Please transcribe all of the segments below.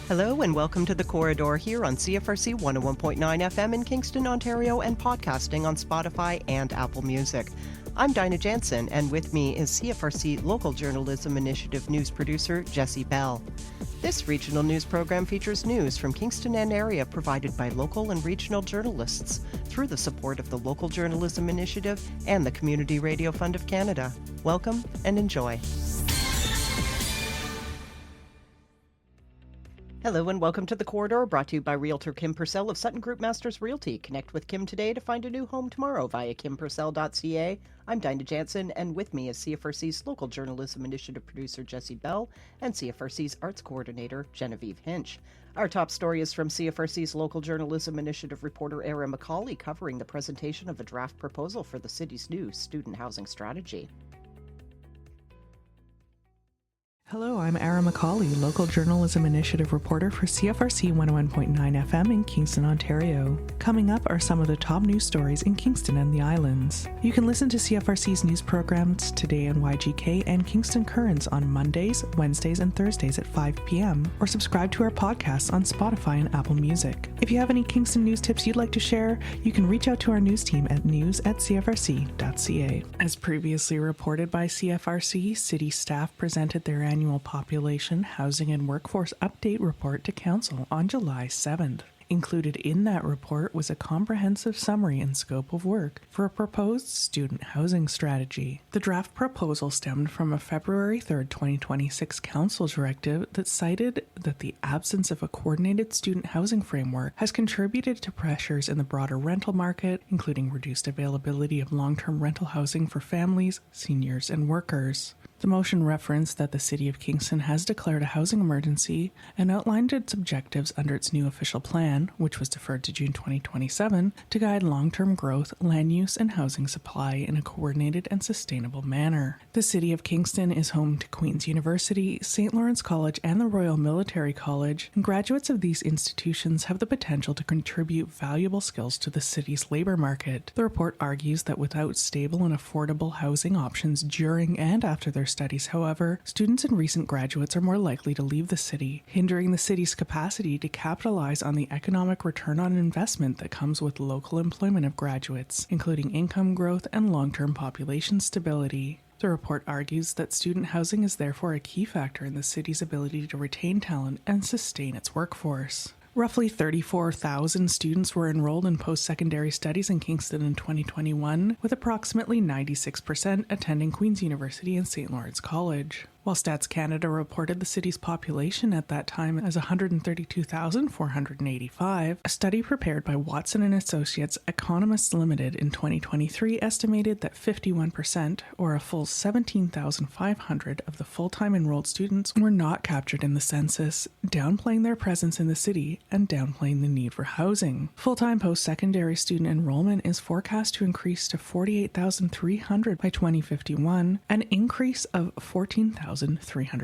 Hello and welcome to The Corridor here on CFRC 101.9 FM in Kingston, Ontario, and podcasting on Spotify and Apple Music. I'm Dinah Jansen, and with me is CFRC Local Journalism Initiative news producer Jessie Bell. This regional news program features news from Kingston and area provided by local and regional journalists through the support of the Local Journalism Initiative and the Community Radio Fund of Canada. Welcome and enjoy. Hello and welcome to The Corridor, brought to you by Realtor Kim Purcell of Sutton Group Masters Realty. Connect with Kim today to find a new home tomorrow via kimpurcell.ca. I'm Dinah Jansen, and with me is CFRC's Local Journalism Initiative producer Jessie Bell and CFRC's Arts Coordinator Genevieve Hinch. Our top story is from CFRC's Local Journalism Initiative reporter Erin McCauley, covering the presentation of a draft proposal for the city's new student housing strategy. Hello, I'm Erin McCauley, Local Journalism Initiative reporter for CFRC 101.9 FM in Kingston, Ontario. Coming up are some of the top news stories in Kingston and the Islands. You can listen to CFRC's news programs Today in YGK and Kingston Currents on Mondays, Wednesdays, and Thursdays at 5 p.m. or subscribe to our podcasts on Spotify and Apple Music. If you have any Kingston news tips you'd like to share, you can reach out to our news team at news@cfrc.ca. As previously reported by CFRC, city staff presented their annual population, housing, and workforce update report to Council on July 7th. Included in that report was a comprehensive summary and scope of work for a proposed student housing strategy. The draft proposal stemmed from a February 3, 2026 Council directive that cited that the absence of a coordinated student housing framework has contributed to pressures in the broader rental market, including reduced availability of long-term rental housing for families, seniors, and workers. The motion referenced that the City of Kingston has declared a housing emergency and outlined its objectives under its new official plan, which was deferred to June 2027, to guide long-term growth, land use, and housing supply in a coordinated and sustainable manner. The City of Kingston is home to Queen's University, St. Lawrence College, and the Royal Military College, and graduates of these institutions have the potential to contribute valuable skills to the city's labor market. The report argues that without stable and affordable housing options during and after their studies, however, students and recent graduates are more likely to leave the city, hindering the city's capacity to capitalize on the economic return on investment that comes with local employment of graduates, including income growth and long-term population stability. The report argues that student housing is therefore a key factor in the city's ability to retain talent and sustain its workforce. Roughly 34,000 students were enrolled in post-secondary studies in Kingston in 2021, with approximately 96% attending Queen's University and St. Lawrence College. While Stats Canada reported the city's population at that time as 132,485, a study prepared by Watson & Associates Economists Limited in 2023 estimated that 51%, or a full 17,500 of the full-time enrolled students, were not captured in the census, downplaying their presence in the city and downplaying the need for housing. Full-time post-secondary student enrollment is forecast to increase to 48,300 by 2051, an increase of 14,300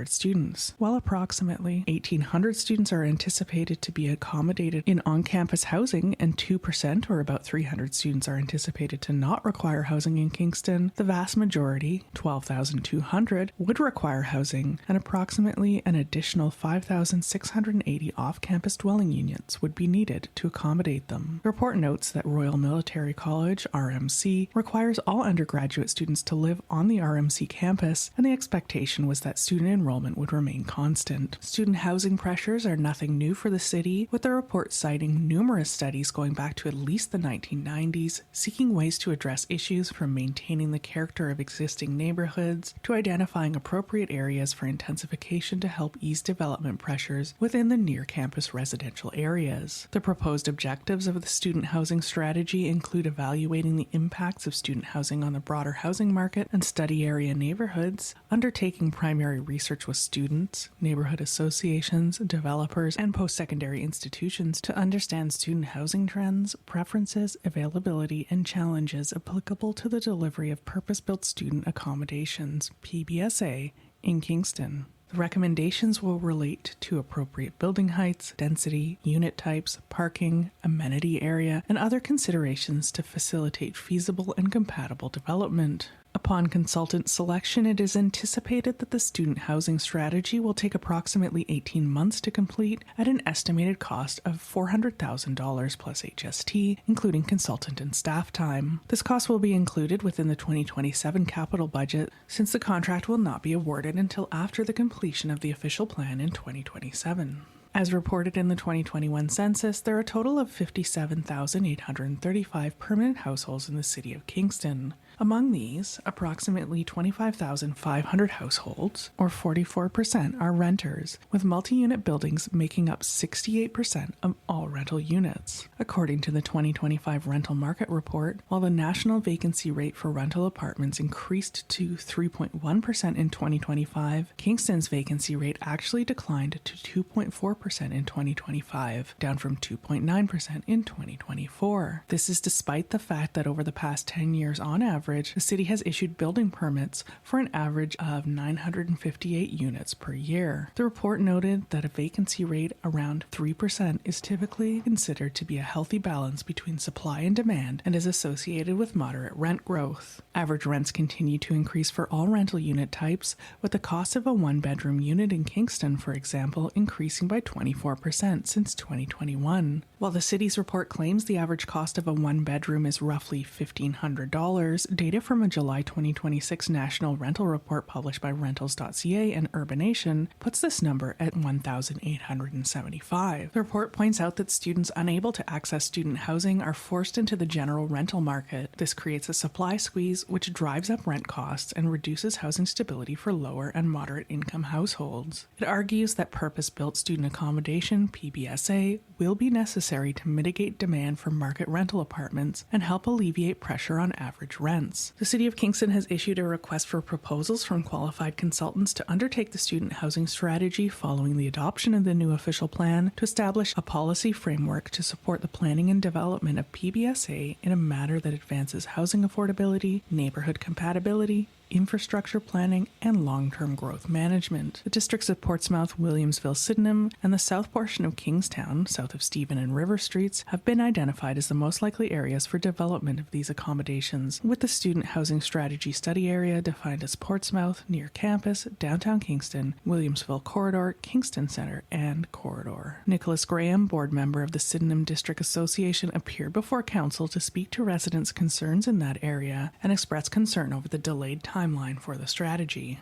students, while approximately 1,800 students are anticipated to be accommodated in on-campus housing and 2%, or about 300 students, are anticipated to not require housing in Kingston. The vast majority, 12,200, would require housing, and approximately an additional 5,680 off-campus dwelling units would be needed to accommodate them. The report notes that Royal Military College, RMC, requires all undergraduate students to live on the RMC campus, and the expectation was that student enrollment would remain constant. Student housing pressures are nothing new for the city, with the report citing numerous studies going back to at least the 1990s, seeking ways to address issues from maintaining the character of existing neighborhoods to identifying appropriate areas for intensification to help ease development pressures within the near-campus residential areas. The proposed objectives of the student housing strategy include evaluating the impacts of student housing on the broader housing market and study area neighborhoods, undertaking primary research with students, neighborhood associations, developers, and post-secondary institutions to understand student housing trends, preferences, availability, and challenges applicable to the delivery of purpose-built student accommodations, PBSA, in Kingston. The recommendations will relate to appropriate building heights, density, unit types, parking, amenity area, and other considerations to facilitate feasible and compatible development. A Upon consultant selection, it is anticipated that the student housing strategy will take approximately 18 months to complete at an estimated cost of $400,000 plus HST, including consultant and staff time. This cost will be included within the 2027 capital budget, since the contract will not be awarded until after the completion of the official plan in 2027. As reported in the 2021 census, there are a total of 57,835 permanent households in the city of Kingston. Among these, approximately 25,500 households, or 44%, are renters, with multi-unit buildings making up 68% of all rental units. According to the 2025 Rental Market Report, while the national vacancy rate for rental apartments increased to 3.1% in 2025, Kingston's vacancy rate actually declined to 2.4% in 2025, down from 2.9% in 2024. This is despite the fact that over the past 10 years on average, the city has issued building permits for an average of 958 units per year. The report noted that a vacancy rate around 3% is typically considered to be a healthy balance between supply and demand and is associated with moderate rent growth. Average rents continue to increase for all rental unit types, with the cost of a one-bedroom unit in Kingston, for example, increasing by 24% since 2021. While the city's report claims the average cost of a one-bedroom is roughly $1,500, data from a July 2026 national rental report published by Rentals.ca and Urbanation puts this number at $1,875. The report points out that students unable to access student housing are forced into the general rental market. This creates a supply squeeze, which drives up rent costs and reduces housing stability for lower and moderate income households. It argues that purpose-built student accommodation, PBSA, will be necessary to mitigate demand for market rental apartments and help alleviate pressure on average rents. The City of Kingston has issued a request for proposals from qualified consultants to undertake the student housing strategy following the adoption of the new official plan to establish a policy framework to support the planning and development of PBSA in a manner that advances housing affordability, neighborhood compatibility, infrastructure planning, and long-term growth management. The districts of Portsmouth, Williamsville, Sydenham, and the south portion of Kingstown, south of Stephen and River Streets, have been identified as the most likely areas for development of these accommodations, with the Student Housing Strategy Study Area defined as Portsmouth, near campus, downtown Kingston, Williamsville Corridor, Kingston Centre, and Corridor. Nicholas Graham, board member of the Sydenham District Association, appeared before council to speak to residents' concerns in that area and express concern over the delayed timeline for the strategy.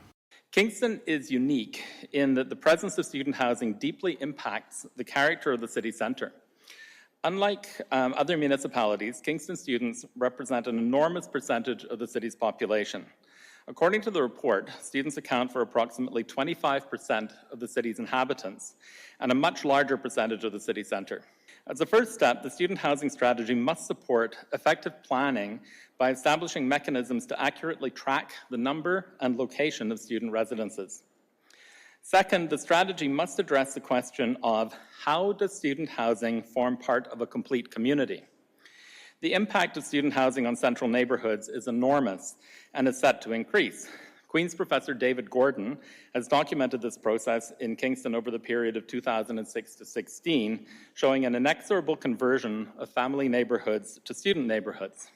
Kingston is unique in that the presence of student housing deeply impacts the character of the city centre. Unlike other municipalities, Kingston students represent an enormous percentage of the city's population. According to the report, students account for approximately 25% of the city's inhabitants and a much larger percentage of the city centre. As a first step, the student housing strategy must support effective planning by establishing mechanisms to accurately track the number and location of student residences. Second, the strategy must address the question of how does student housing form part of a complete community? The impact of student housing on central neighbourhoods is enormous and is set to increase. Queen's Professor David Gordon has documented this process in Kingston over the period of 2006 to 16, showing an inexorable conversion of family neighbourhoods to student neighbourhoods.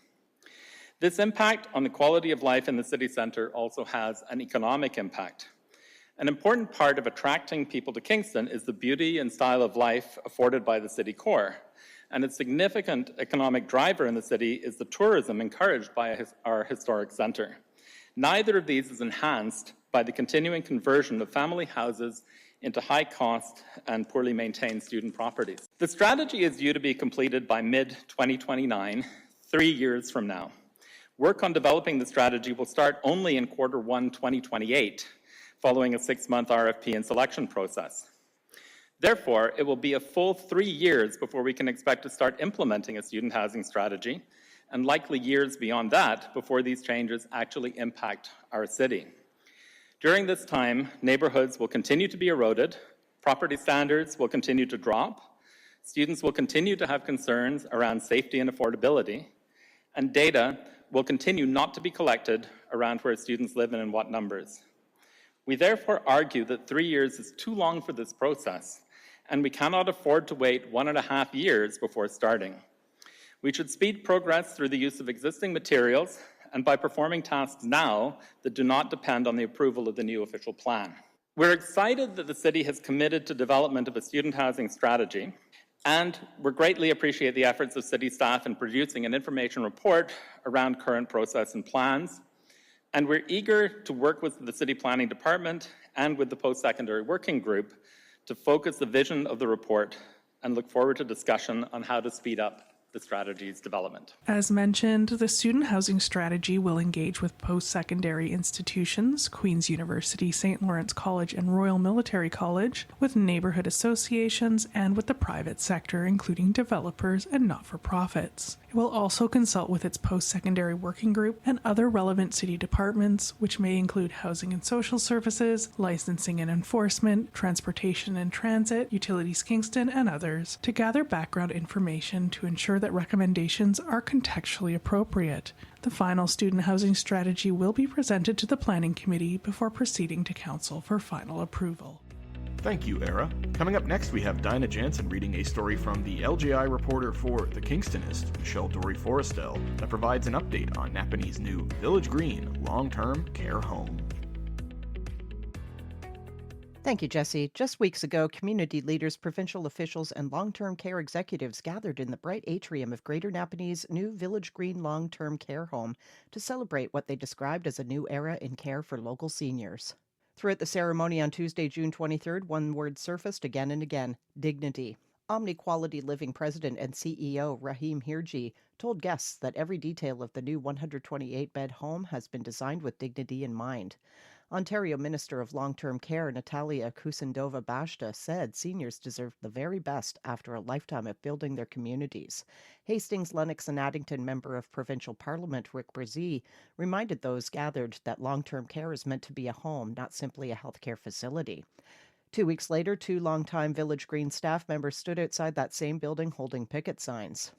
This impact on the quality of life in the city centre also has an economic impact. An important part of attracting people to Kingston is the beauty and style of life afforded by the city core. And a significant economic driver in the city is the tourism encouraged by our historic centre. Neither of these is enhanced by the continuing conversion of family houses into high-cost and poorly maintained student properties. The strategy is due to be completed by mid-2029, 3 years from now. Work on developing the strategy will start only in Q1 2028, following a 6-month RFP and selection process. Therefore, it will be a full 3 years before we can expect to start implementing a student housing strategy, and likely years beyond that before these changes actually impact our city. During this time, neighbourhoods will continue to be eroded, property standards will continue to drop, students will continue to have concerns around safety and affordability, and data will continue not to be collected around where students live and in what numbers. We therefore argue that 3 years is too long for this process, and we cannot afford to wait 1.5 years before starting. We should speed progress through the use of existing materials and by performing tasks now that do not depend on the approval of the new official plan. We're excited that the city has committed to development of a student housing strategy, and we greatly appreciate the efforts of city staff in producing an information report around current process and plans. And we're eager to work with the City Planning Department and with the Post-Secondary Working Group to focus the vision of the report and look forward to discussion on how to speed up the strategy's development. As mentioned, the student housing strategy will engage with post-secondary institutions, Queen's University, St. Lawrence College, and Royal Military College, with neighborhood associations, and with the private sector, including developers and not-for-profits. It will also consult with its post-secondary working group and other relevant city departments, which may include housing and social services, licensing and enforcement, transportation and transit, Utilities Kingston, and others, to gather background information to ensure that recommendations are contextually appropriate. The final student housing strategy will be presented to the Planning Committee before proceeding to Council for final approval. Thank you, Era. Coming up next, we have Dinah Jansen reading a story from the LGI reporter for The Kingstonist, Michelle Dory-Forrestel, that provides an update on Napanee new Village Green long-term care home. Thank you, Jesse. Just weeks ago, community leaders, provincial officials, and long-term care executives gathered in the bright atrium of Greater Napanee's new Village Green long-term care home to celebrate what they described as a new era in care for local seniors. Throughout the ceremony on Tuesday, June 23rd, one word surfaced again and again: dignity. Omni Quality Living President and CEO Rahim Hirji told guests that every detail of the new 128-bed home has been designed with dignity in mind. Ontario Minister of Long-Term Care Natalia Kusindova-Bashta said seniors deserve the very best after a lifetime of building their communities. Hastings, Lennox and Addington Member of Provincial Parliament Rick Brzee reminded those gathered that long-term care is meant to be a home, not simply a healthcare facility. 2 weeks later, two longtime Village Green staff members stood outside that same building holding picket signs.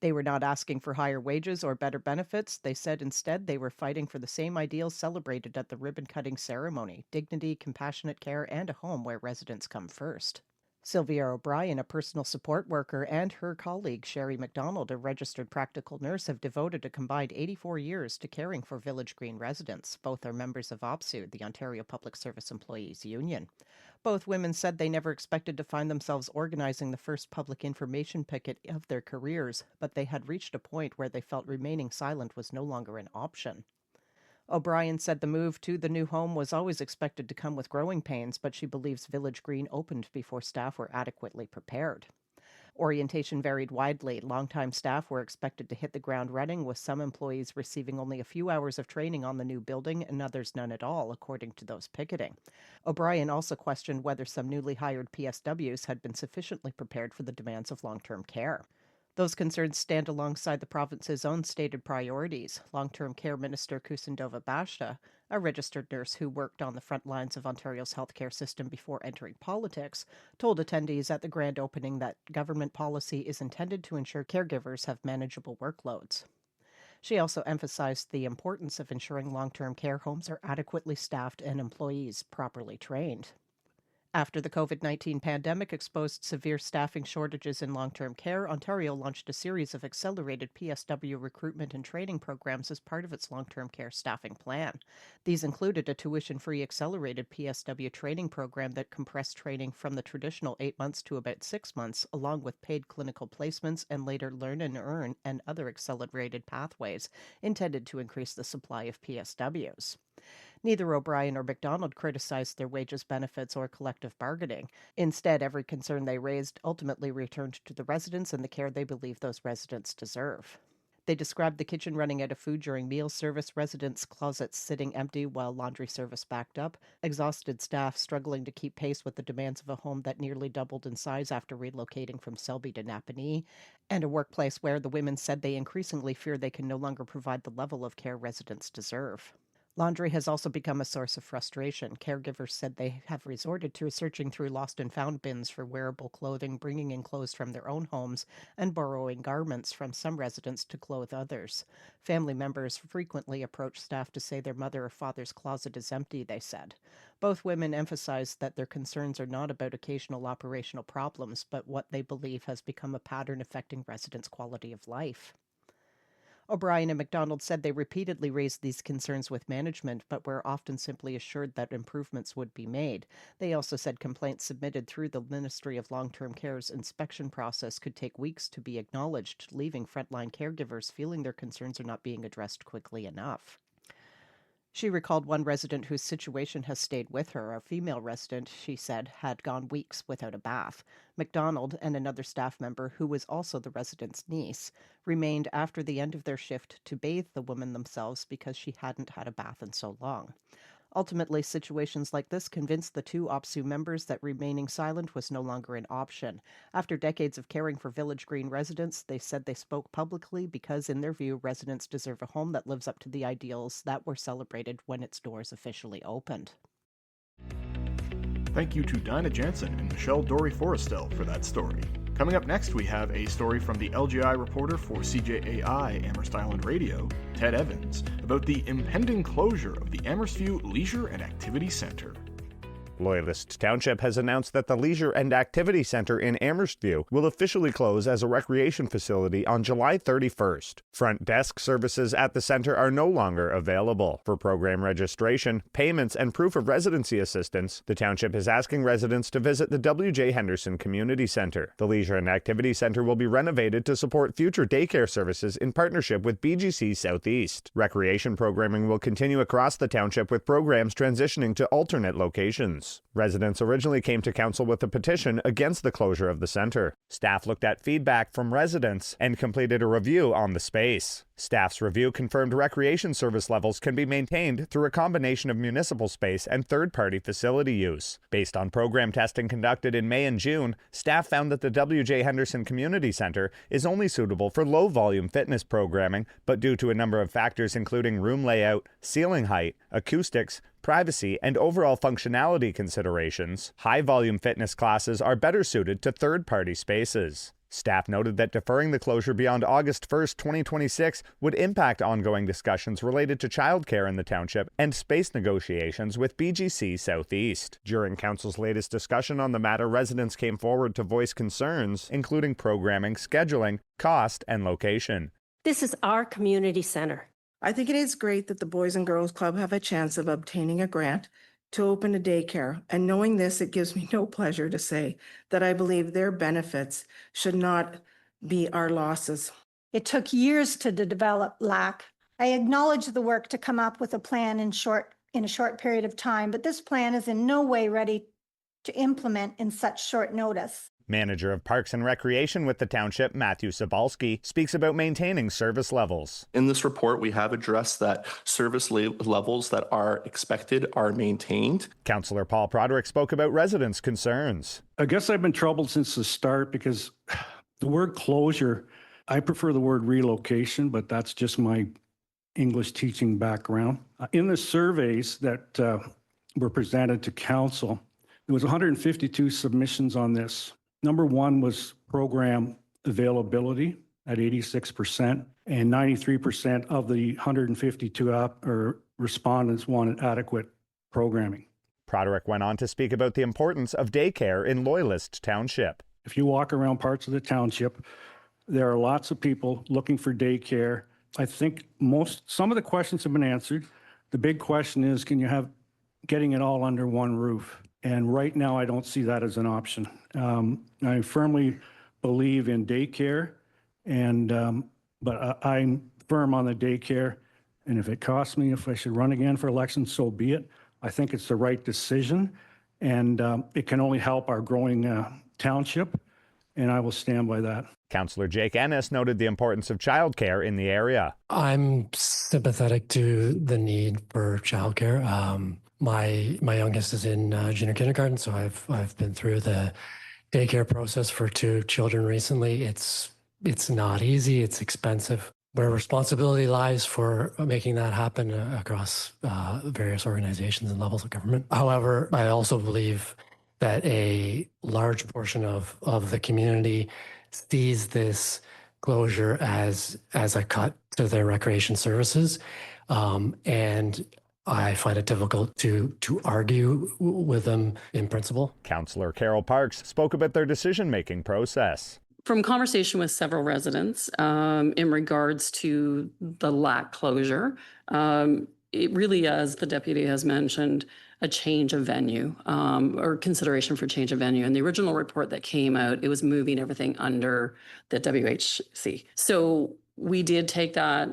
They were not asking for higher wages or better benefits. They said instead they were fighting for the same ideals celebrated at the ribbon-cutting ceremony: dignity, compassionate care, and a home where residents come first. Sylvia O'Brien, a personal support worker, and her colleague Sherry McDonald, a registered practical nurse, have devoted a combined 84 years to caring for Village Green residents. Both are members of OPSU, the Ontario Public Service Employees Union. Both women said they never expected to find themselves organizing the first public information picket of their careers, but they had reached a point where they felt remaining silent was no longer an option. O'Brien said the move to the new home was always expected to come with growing pains, but she believes Village Green opened before staff were adequately prepared. Orientation varied widely. Longtime staff were expected to hit the ground running, with some employees receiving only a few hours of training on the new building and others none at all, according to those picketing. O'Brien also questioned whether some newly hired PSWs had been sufficiently prepared for the demands of long-term care. Those concerns stand alongside the province's own stated priorities. Long-term care minister Kusindova-Bashta, a registered nurse who worked on the front lines of Ontario's healthcare system before entering politics, told attendees at the grand opening that government policy is intended to ensure caregivers have manageable workloads. She also emphasized the importance of ensuring long-term care homes are adequately staffed and employees properly trained. After the COVID-19 pandemic exposed severe staffing shortages in long-term care, Ontario launched a series of accelerated PSW recruitment and training programs as part of its long-term care staffing plan. These included a tuition-free accelerated PSW training program that compressed training from the traditional 8 months to about 6 months, along with paid clinical placements and later learn and earn and other accelerated pathways intended to increase the supply of PSWs. Neither O'Brien or McDonald criticized their wages, benefits, or collective bargaining. Instead, every concern they raised ultimately returned to the residents and the care they believe those residents deserve. They described the kitchen running out of food during meal service, residents' closets sitting empty while laundry service backed up, exhausted staff struggling to keep pace with the demands of a home that nearly doubled in size after relocating from Selby to Napanee, and a workplace where the women said they increasingly fear they can no longer provide the level of care residents deserve. Laundry has also become a source of frustration. Caregivers said they have resorted to searching through lost and found bins for wearable clothing, bringing in clothes from their own homes, and borrowing garments from some residents to clothe others. Family members frequently approach staff to say their mother or father's closet is empty, they said. Both women emphasized that their concerns are not about occasional operational problems, but what they believe has become a pattern affecting residents' quality of life. O'Brien and McDonald said they repeatedly raised these concerns with management, but were often simply assured that improvements would be made. They also said complaints submitted through the Ministry of Long-Term Care's inspection process could take weeks to be acknowledged, leaving frontline caregivers feeling their concerns are not being addressed quickly enough. She recalled one resident whose situation has stayed with her. A female resident, she said, had gone weeks without a bath. McDonald and another staff member, who was also the resident's niece, remained after the end of their shift to bathe the woman themselves because she hadn't had a bath in so long. Ultimately, situations like this convinced the two OPSU members that remaining silent was no longer an option. After decades of caring for Village Green residents, they said they spoke publicly because, in their view, residents deserve a home that lives up to the ideals that were celebrated when its doors officially opened. Thank you to Dinah Jansen and Michelle Dory-Forrestel for that story. Coming up next, we have a story from the LGI reporter for CJAI Amherst Island Radio, Ted Evans, about the impending closure of the Amherst View Leisure and Activity Center. Loyalist Township has announced that the Leisure and Activity Center in Amherst View will officially close as a recreation facility on July 31st. Front desk services at the center are no longer available. For program registration, payments, and proof of residency assistance, the Township is asking residents to visit the W.J. Henderson Community Center. The Leisure and Activity Center will be renovated to support future daycare services in partnership with BGC Southeast. Recreation programming will continue across the Township with programs transitioning to alternate locations. Residents originally came to council with a petition against the closure of the center. Staff looked at feedback from residents and completed a review on the space. Staff's review confirmed recreation service levels can be maintained through a combination of municipal space and third-party facility use. Based on program testing conducted in May and June, staff found that the W.J. Henderson Community Center is only suitable for low-volume fitness programming, but due to a number of factors including room layout, ceiling height, acoustics, privacy, and overall functionality considerations, high-volume fitness classes are better suited to third-party spaces. Staff noted that deferring the closure beyond August 1, 2026 would impact ongoing discussions related to childcare in the township and space negotiations with BGC Southeast. During council's latest discussion on the matter, residents came forward to voice concerns, including programming, scheduling, cost, and location. This is our community center. I think it is great that the Boys and Girls Club have a chance of obtaining a grant to open a daycare. And knowing this, it gives me no pleasure to say that I believe their benefits should not be our losses. It took years to develop LAC. I acknowledge the work to come up with a plan in a short period of time, but this plan is in no way ready to implement in such short notice. Manager of Parks and Recreation with the Township, Matthew Sobalski, speaks about maintaining service levels. In this report, we have addressed that service levels that are expected are maintained. Councillor Paul Broderick spoke about residents' concerns. I guess I've been troubled since the start because the word closure, I prefer the word relocation, but that's just my English teaching background. In the surveys that were presented to council, there was 152 submissions on this. Number one was program availability at 86%, and 93% of the 152 respondents wanted adequate programming. Broderick went on to speak about the importance of daycare in Loyalist Township. If you walk around parts of the township, there are lots of people looking for daycare. I think some of the questions have been answered. The big question is, can you have getting it all under one roof? And right now, I don't see that as an option. I firmly believe in daycare, but I'm firm on the daycare. And if it costs me, if I should run again for election, so be it. I think it's the right decision, and it can only help our growing township, and I will stand by that. Councillor Jake Ennis noted the importance of childcare in the area. I'm sympathetic to the need for childcare. My youngest is in junior kindergarten, so I've been through the daycare process for 2 children recently. It's not easy. It's expensive. Where responsibility lies for making that happen across various organizations and levels of government. However, I also believe that a large portion of the community sees this closure as a cut to their recreation services, and I find it difficult to argue with them in principle. Councillor Carol Parks spoke about their decision-making process. From conversation with several residents in regards to the LAC closure, it really, as the deputy has mentioned, a change of venue or consideration for change of venue. In the original report that came out, it was moving everything under the WHC. So we did take that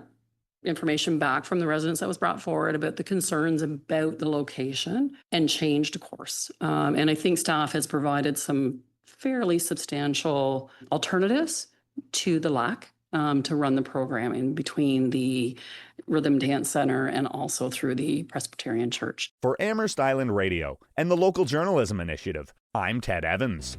information back from the residents that was brought forward about the concerns about the location and changed course. And I think staff has provided some fairly substantial alternatives to the LAC to run the programming between the Rhythm Dance Center and also through the Presbyterian Church. For Amherst Island Radio and the Local Journalism Initiative, I'm Ted Evans.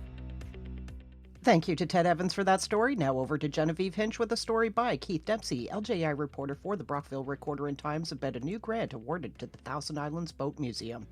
Thank you to Ted Evans for that story. Now over to Genevieve Hinch with a story by Keith Dempsey, LJI reporter for the Brockville Recorder and Times, about a new grant awarded to the Thousand Islands Boat Museum.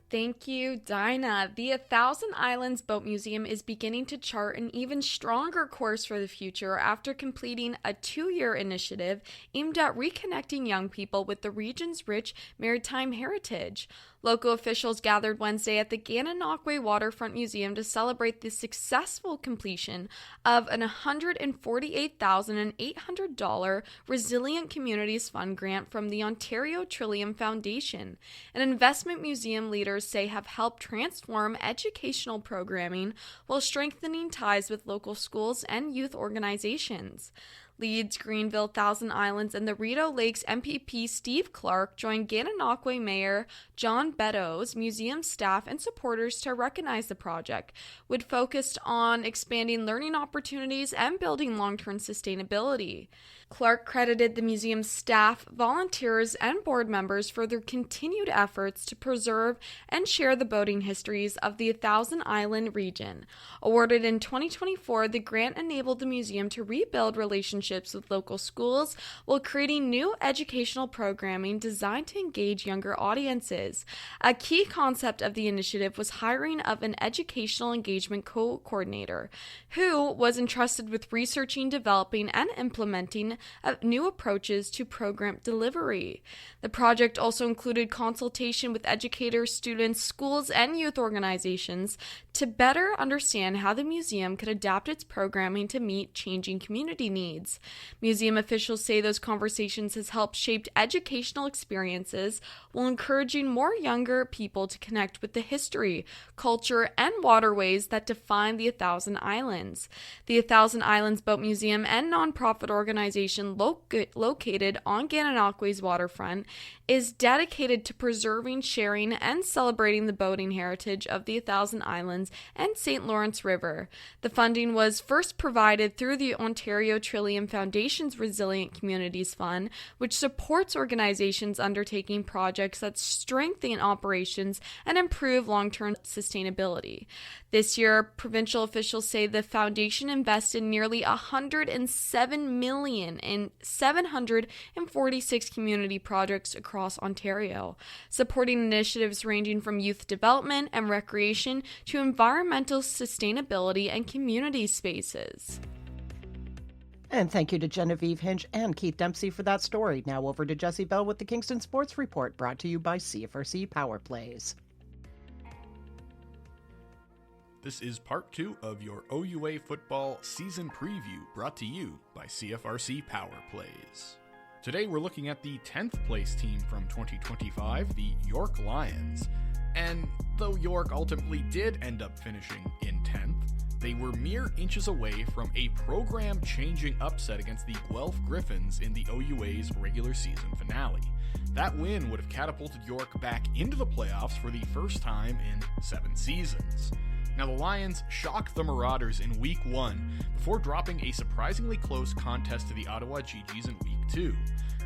Thank you, Dinah. The Thousand Islands Boat Museum is beginning to chart an even stronger course for the future after completing a 2-year initiative aimed at reconnecting young people with the region's rich maritime heritage. Local officials gathered Wednesday at the Gananoque Waterfront Museum to celebrate the successful completion of an $148,800 Resilient Communities Fund grant from the Ontario Trillium Foundation, an investment museum leaders say have helped transform educational programming while strengthening ties with local schools and youth organizations. Leeds, Greenville, Thousand Islands, and the Rideau Lakes MPP Steve Clark joined Gananoque Mayor John Beddoes, museum staff, and supporters to recognize the project, which focused on expanding learning opportunities and building long-term sustainability. Clark credited the museum's staff, volunteers, and board members for their continued efforts to preserve and share the boating histories of the Thousand Island region. Awarded in 2024, the grant enabled the museum to rebuild relationships with local schools while creating new educational programming designed to engage younger audiences. A key concept of the initiative was hiring of an educational engagement coordinator, who was entrusted with researching, developing, and implementing new approaches to program delivery. The project also included consultation with educators, students, schools, and youth organizations to better understand how the museum could adapt its programming to meet changing community needs. Museum officials say those conversations has helped shape educational experiences while encouraging more younger people to connect with the history, culture, and waterways that define the Thousand Islands. The Thousand Islands Boat Museum and nonprofit organization located on Gananoque's waterfront is dedicated to preserving, sharing, and celebrating the boating heritage of the Thousand Islands and St. Lawrence River. The funding was first provided through the Ontario Trillium Foundation's Resilient Communities Fund, which supports organizations undertaking projects that strengthen operations and improve long-term sustainability. This year, provincial officials say the foundation invested nearly $107 million in 746 community projects across Ontario, supporting initiatives ranging from youth development and recreation to environmental sustainability and community spaces. And thank you to Genevieve Hinch and Keith Dempsey for that story. Now over to Jesse Bell with the Kingston Sports Report, brought to you by CFRC Power Plays. This is part 2 of your OUA football season preview, brought to you by CFRC Power Plays. Today we're looking at the 10th place team from 2025, the York Lions. And though York ultimately did end up finishing in 10th, they were mere inches away from a program-changing upset against the Guelph Griffins in the OUA's regular season finale. That win would have catapulted York back into the playoffs for the first time in 7 seasons. Now, the Lions shocked the Marauders in Week 1 before dropping a surprisingly close contest to the Ottawa GGs in Week 2.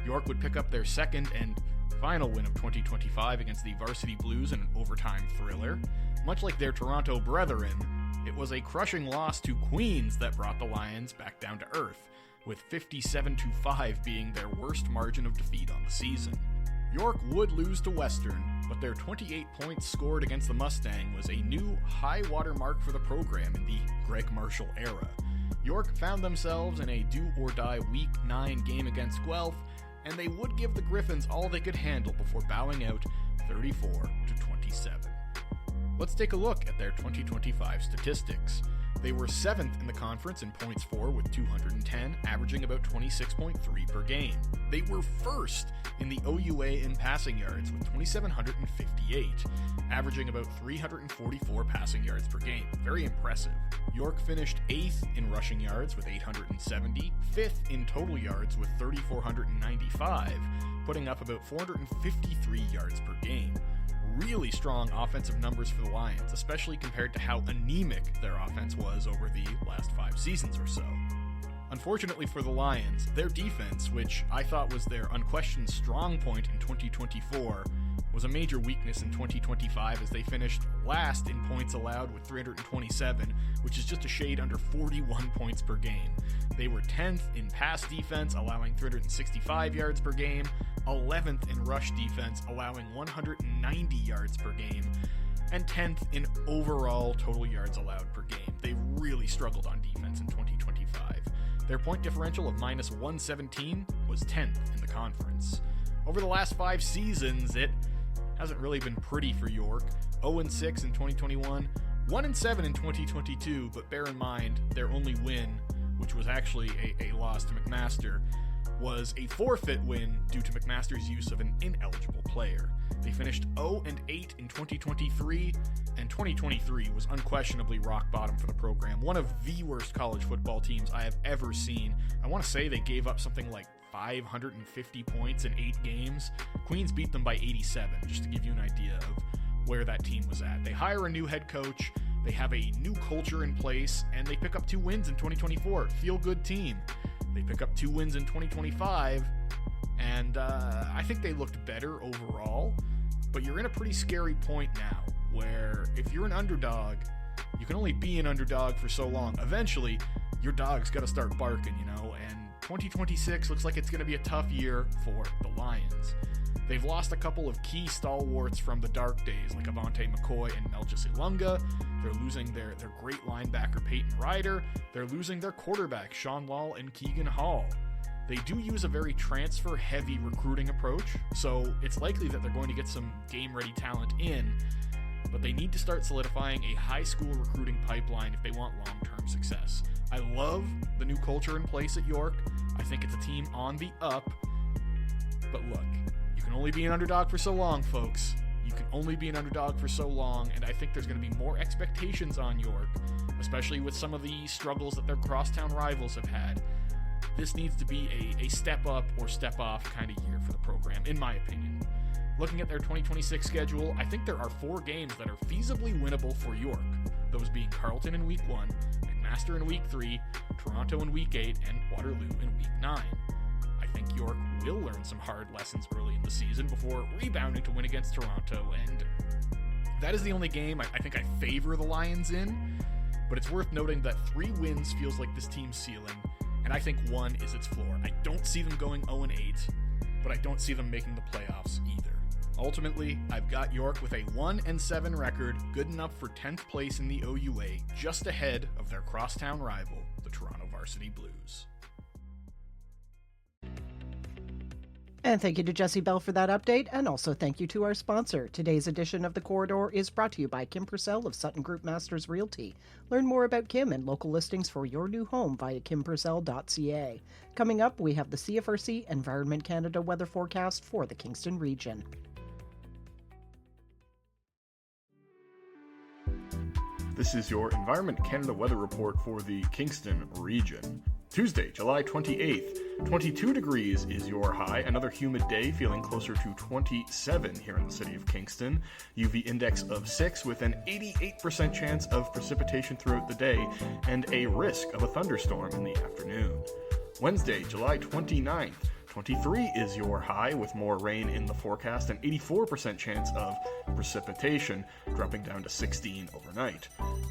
York would pick up their second and final win of 2025 against the Varsity Blues in an overtime thriller. Much like their Toronto brethren, it was a crushing loss to Queens that brought the Lions back down to earth, with 57-5 being their worst margin of defeat on the season. York would lose to Western, but their 28 points scored against the Mustang was a new high water mark for the program in the Greg Marshall era. York found themselves in a do-or-die Week 9 game against Guelph, and they would give the Griffins all they could handle before bowing out 34-27. Let's take a look at their 2025 statistics. They were 7th in the conference in points for with 210, averaging about 26.3 per game. They were 1st in the OUA in passing yards with 2,758, averaging about 344 passing yards per game. Very impressive. York finished 8th in rushing yards with 870, 5th in total yards with 3,495, putting up about 453 yards per game. Really strong offensive numbers for the Lions, especially compared to how anemic their offense was over the last 5 seasons or so. Unfortunately for the Lions, their defense, which I thought was their unquestioned strong point in 2024, was a major weakness in 2025 as they finished last in points allowed with 327, which is just a shade under 41 points per game. They were 10th in pass defense, allowing 365 yards per game, 11th in rush defense, allowing 190 yards per game, and 10th in overall total yards allowed per game. They really struggled on defense in 2025. Their point differential of minus 117 was 10th in the conference. Over the last 5 seasons, it hasn't really been pretty for York. 0-6 in 2021, 1-7 in 2022, but bear in mind their only win, which was actually a loss to McMaster, was a forfeit win due to McMaster's use of an ineligible player. They finished 0-8 in 2023, and 2023 was unquestionably rock bottom for the program. One of the worst college football teams I have ever seen. I want to say they gave up something like 550 points in 8 games. Queens beat them by 87, just to give you an idea of where that team was at. They hire a new head coach, they have a new culture in place, and they pick up 2 wins in 2024. Feel-good team. They pick up 2 wins in 2025, and I think they looked better overall, but you're in a pretty scary point now, where if you're an underdog, you can only be an underdog for so long. Eventually, your dog's got to start barking, and 2026 looks like it's going to be a tough year for the Lions. They've lost a couple of key stalwarts from the dark days, like Avante McCoy and Melchis Ilunga. They're losing their great linebacker, Peyton Ryder. They're losing their quarterback, Sean Wall and Keegan Hall. They do use a very transfer-heavy recruiting approach, so it's likely that they're going to get some game-ready talent in, but they need to start solidifying a high school recruiting pipeline if they want long-term success. I love the new culture in place at York. I think it's a team on the up, but look, you can only be an underdog for so long, folks. You can only be an underdog for so long, and I think there's going to be more expectations on York, especially with some of the struggles that their crosstown rivals have had. This needs to be a step up or step off kind of year for the program, in my opinion. Looking at their 2026 schedule, I think there are 4 games that are feasibly winnable for York, those being Carleton in Week 1, McMaster in Week 3, Toronto in Week 8, and Waterloo in Week 9. I think York will learn some hard lessons early in the season before rebounding to win against Toronto, and that is the only game I think I favor the Lions in, but it's worth noting that 3 wins feels like this team's ceiling, and I think 1 is its floor. I don't see them going 0-8, but I don't see them making the playoffs either. Ultimately, I've got York with a 1-7 record, good enough for 10th place in the OUA, just ahead of their crosstown rival, the Toronto Varsity Blues. And thank you to Jesse Bell for that update, and also thank you to our sponsor. Today's edition of The Corridor is brought to you by Kim Purcell of Sutton Group Masters Realty. Learn more about Kim and local listings for your new home via kimpurcell.ca. Coming up, we have the CFRC Environment Canada weather forecast for the Kingston region. This is your Environment Canada weather report for the Kingston region. Tuesday, July 28th, 22 degrees is your high. Another humid day, feeling closer to 27 here in the city of Kingston. UV index of 6 with an 88% chance of precipitation throughout the day and a risk of a thunderstorm in the afternoon. Wednesday, July 29th, 23 is your high with more rain in the forecast, an 84% chance of precipitation, dropping down to 16 overnight.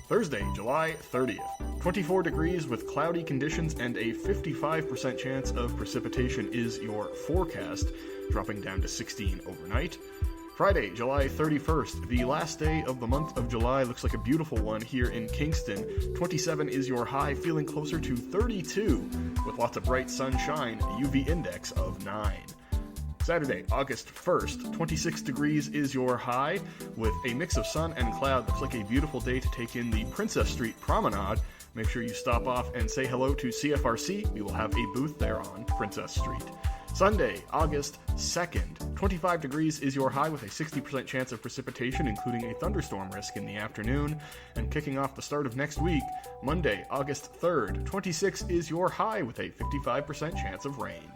Thursday, July 30th, 24 degrees with cloudy conditions and a 55% chance of precipitation is your forecast, dropping down to 16 overnight. Friday, July 31st, the last day of the month of July, looks like a beautiful one here in Kingston. 27 is your high, feeling closer to 32 with lots of bright sunshine, UV index of 9. Saturday, August 1st, 26 degrees is your high, with a mix of sun and cloud. Looks like a beautiful day to take in the Princess Street Promenade. Make sure you stop off and say hello to CFRC. We will have a booth there on Princess Street. Sunday, August 2nd, 25 degrees is your high with a 60% chance of precipitation, including a thunderstorm risk in the afternoon. And kicking off the start of next week, Monday, August 3rd, 26 is your high with a 55% chance of rain.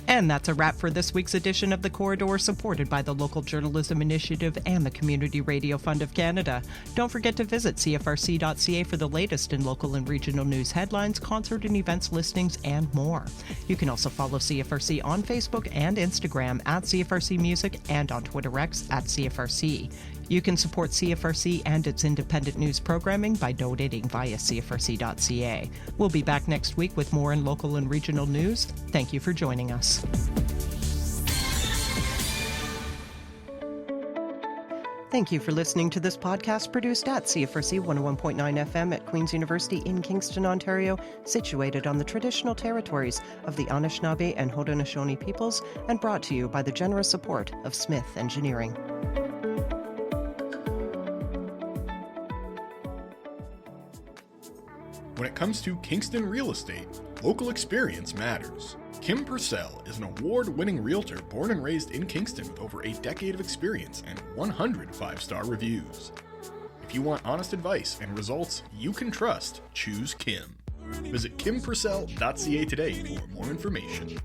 And that's a wrap for this week's edition of The Corridor, supported by the Local Journalism Initiative and the Community Radio Fund of Canada. Don't forget to visit CFRC.ca for the latest in local and regional news headlines, concert and events listings, and more. You can also follow CFRC on Facebook and Instagram at CFRC Music and on Twitter X at CFRC. You can support CFRC and its independent news programming by donating via CFRC.ca. We'll be back next week with more in local and regional news. Thank you for joining us. Thank you for listening to this podcast produced at CFRC 101.9 FM at Queen's University in Kingston, Ontario, situated on the traditional territories of the Anishinaabe and Haudenosaunee peoples, and brought to you by the generous support of Smith Engineering. When it comes to Kingston real estate, local experience matters. Kim Purcell is an award-winning realtor born and raised in Kingston with over a decade of experience and 100 five-star reviews. If you want honest advice and results you can trust, choose Kim. Visit kimpurcell.ca today for more information.